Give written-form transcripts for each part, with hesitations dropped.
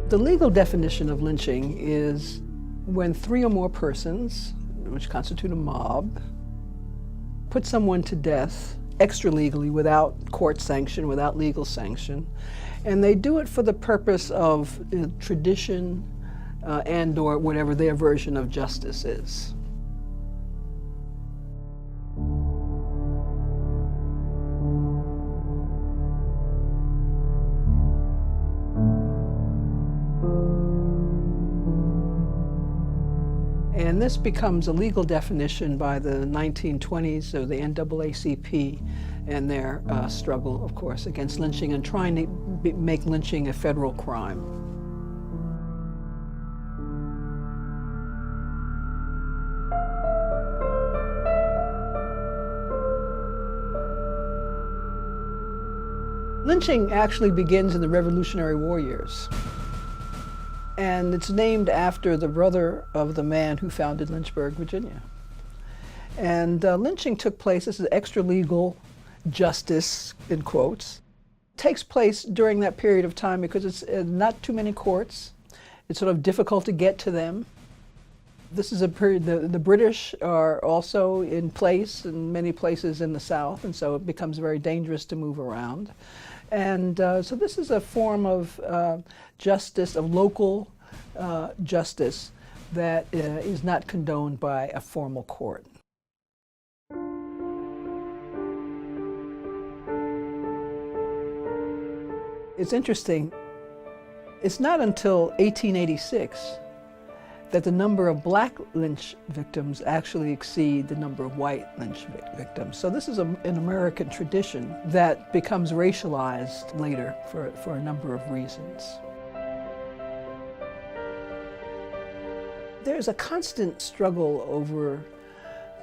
The legal definition of lynching is when three or more persons, which constitute a mob, put someone to death extra-legally without court sanction, without legal sanction, and they do it for the purpose of tradition and or whatever their version of justice is. And this becomes a legal definition by the 1920s, or the NAACP, and their struggle, of course, against lynching and trying to make lynching a federal crime. Lynching actually begins in the Revolutionary War years. And it's named after the brother of the man who founded Lynchburg, Virginia. And lynching took place, this is extra-legal justice, in quotes, takes place during that period of time because it's not too many courts. It's sort of difficult to get to them. This is a period, the British are also in place in many places in the South, and so it becomes very dangerous to move around. And so this is a form of justice, of local justice that is not condoned by a formal court. It's interesting, it's not until 1886 that the number of black lynch victims actually exceed the number of white lynch victims. So this is an American tradition that becomes racialized later for a number of reasons. There's a constant struggle over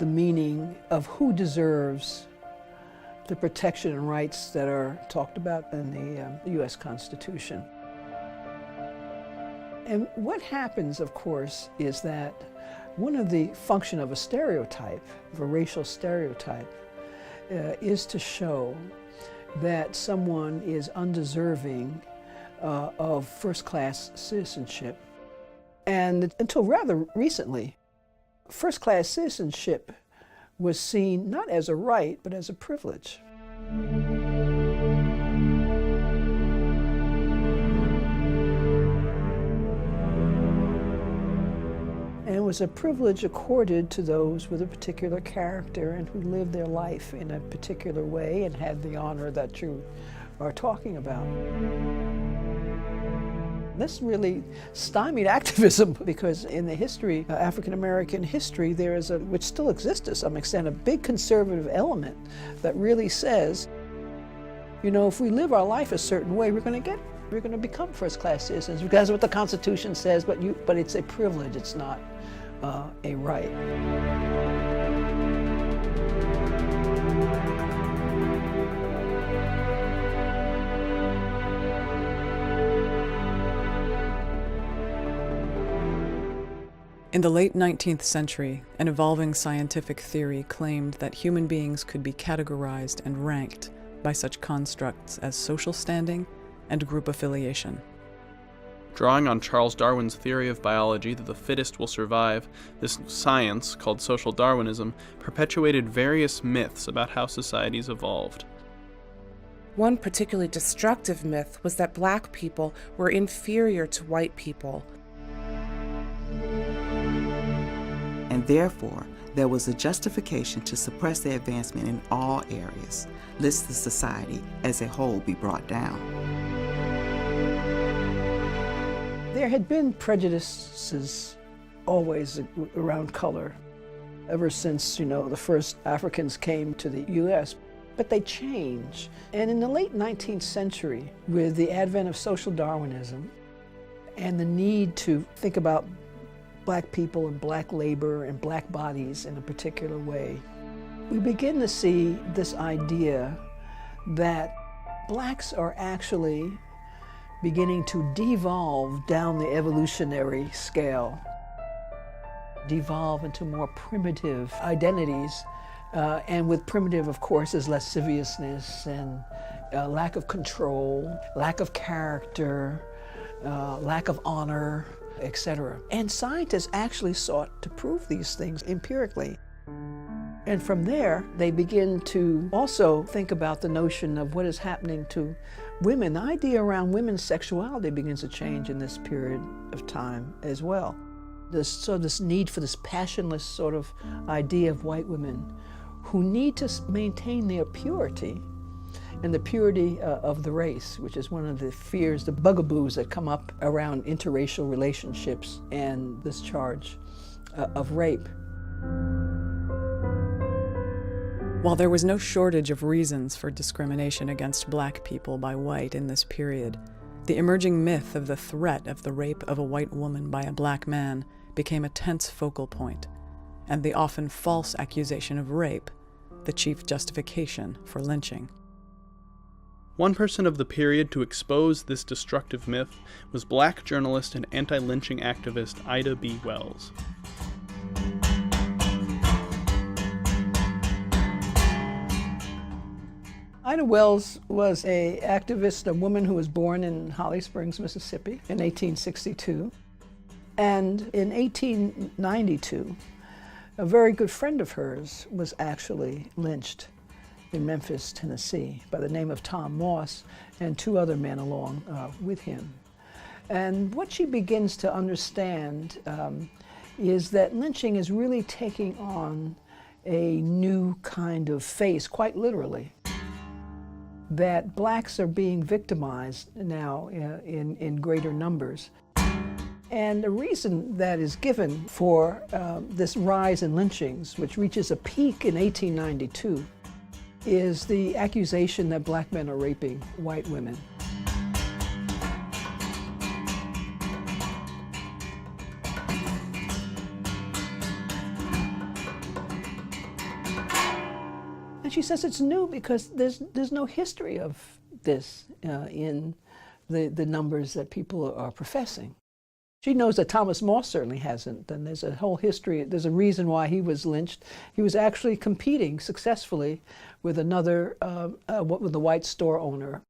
the meaning of who deserves the protection and rights that are talked about in the U.S. Constitution. And what happens, of course, is that one of the function of a stereotype, of a racial stereotype, is to show that someone is undeserving of first-class citizenship. And until rather recently, first-class citizenship was seen not as a right, but as a privilege. And it was a privilege accorded to those with a particular character and who lived their life in a particular way and had the honor that you are talking about. This really stymied activism because in the history, African-American history, there is which still exists to some extent, a big conservative element that really says, you know, if we live our life a certain way, we're going to become first-class citizens. Because that's what the Constitution says, but it's a privilege, it's not a right. In the late 19th century, an evolving scientific theory claimed that human beings could be categorized and ranked by such constructs as social standing and group affiliation. Drawing on Charles Darwin's theory of biology that the fittest will survive, this science, called social Darwinism, perpetuated various myths about how societies evolved. One particularly destructive myth was that black people were inferior to white people. And therefore, there was a justification to suppress their advancement in all areas, lest the society as a whole be brought down. There had been prejudices always around color, ever since, the first Africans came to the U.S., but they changed. And in the late 19th century, with the advent of social Darwinism and the need to think about black people and black labor and black bodies in a particular way, we begin to see this idea that blacks are actually beginning to devolve down the evolutionary scale, devolve into more primitive identities, and with primitive, of course, is lasciviousness and lack of control, lack of character, lack of honor, etc. And scientists actually sought to prove these things empirically. And from there, they begin to also think about the notion of what is happening to women. The idea around women's sexuality begins to change in this period of time as well. This need for this passionless sort of idea of white women who need to maintain their purity and the purity of the race, which is one of the fears, the bugaboos that come up around interracial relationships and this charge of rape. While there was no shortage of reasons for discrimination against black people by white in this period, the emerging myth of the threat of the rape of a white woman by a black man became a tense focal point, and the often false accusation of rape, the chief justification for lynching. One person of the period to expose this destructive myth was black journalist and anti-lynching activist Ida B. Wells. Ida Wells was an activist, a woman who was born in Holly Springs, Mississippi in 1862. And in 1892, a very good friend of hers was actually lynched in Memphis, Tennessee, by the name of Tom Moss and two other men along with him. And what she begins to understand is that lynching is really taking on a new kind of face, quite literally. That blacks are being victimized now in greater numbers. And the reason that is given for this rise in lynchings, which reaches a peak in 1892, is the accusation that black men are raping white women. And she says it's new because there's no history of this in the numbers that people are professing. She knows that Thomas Moss certainly hasn't, and there's a whole history, there's a reason why he was lynched. He was actually competing successfully with another, with the white store owner.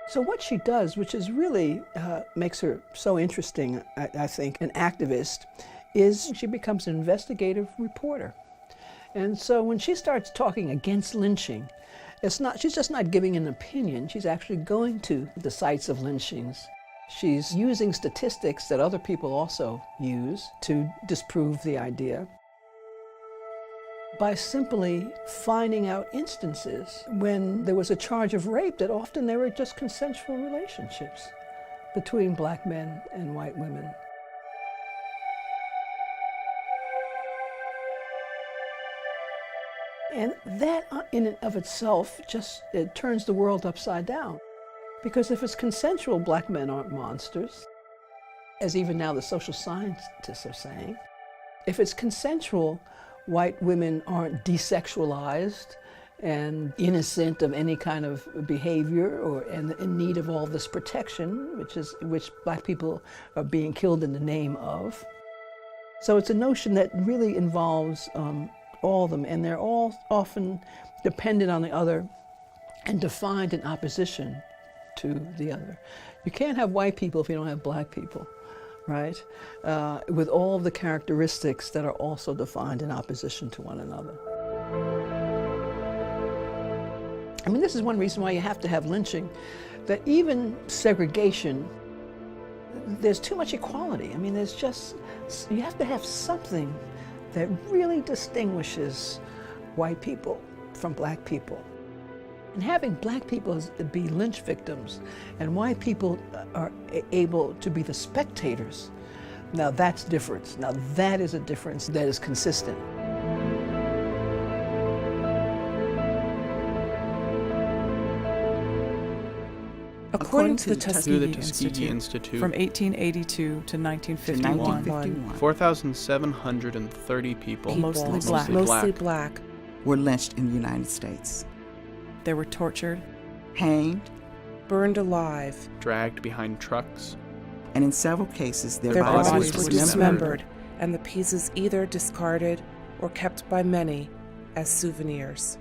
So what she does, which is really makes her so interesting, I think, an activist, is she becomes an investigative reporter. And so when she starts talking against lynching, she's just not giving an opinion, she's actually going to the sites of lynchings. She's using statistics that other people also use to disprove the idea by simply finding out instances when there was a charge of rape that often they were just consensual relationships between black men and white women. And that in and of itself it turns the world upside down. Because if it's consensual, black men aren't monsters, as even now the social scientists are saying. If it's consensual, white women aren't desexualized and innocent of any kind of behavior and in need of all this protection, which black people are being killed in the name of. So it's a notion that really involves all of them, and they're all often dependent on the other and defined in opposition to the other. You can't have white people if you don't have black people, right? With all of the characteristics that are also defined in opposition to one another. I mean, this is one reason why you have to have lynching, that even segregation, there's too much equality. I mean, you have to have something that really distinguishes white people from black people. And having black people be lynch victims and white people are able to be the spectators, now that's different. Now that is a difference that is consistent. According to the Tuskegee Tuskegee Institute, from 1882 to 1951, 4,730 people, Mostly black. mostly black, were lynched in the United States, they were tortured, hanged, burned alive. dragged behind trucks, and in several cases Their bodies bodies were were dismembered, and the pieces either discarded or kept by many as souvenirs.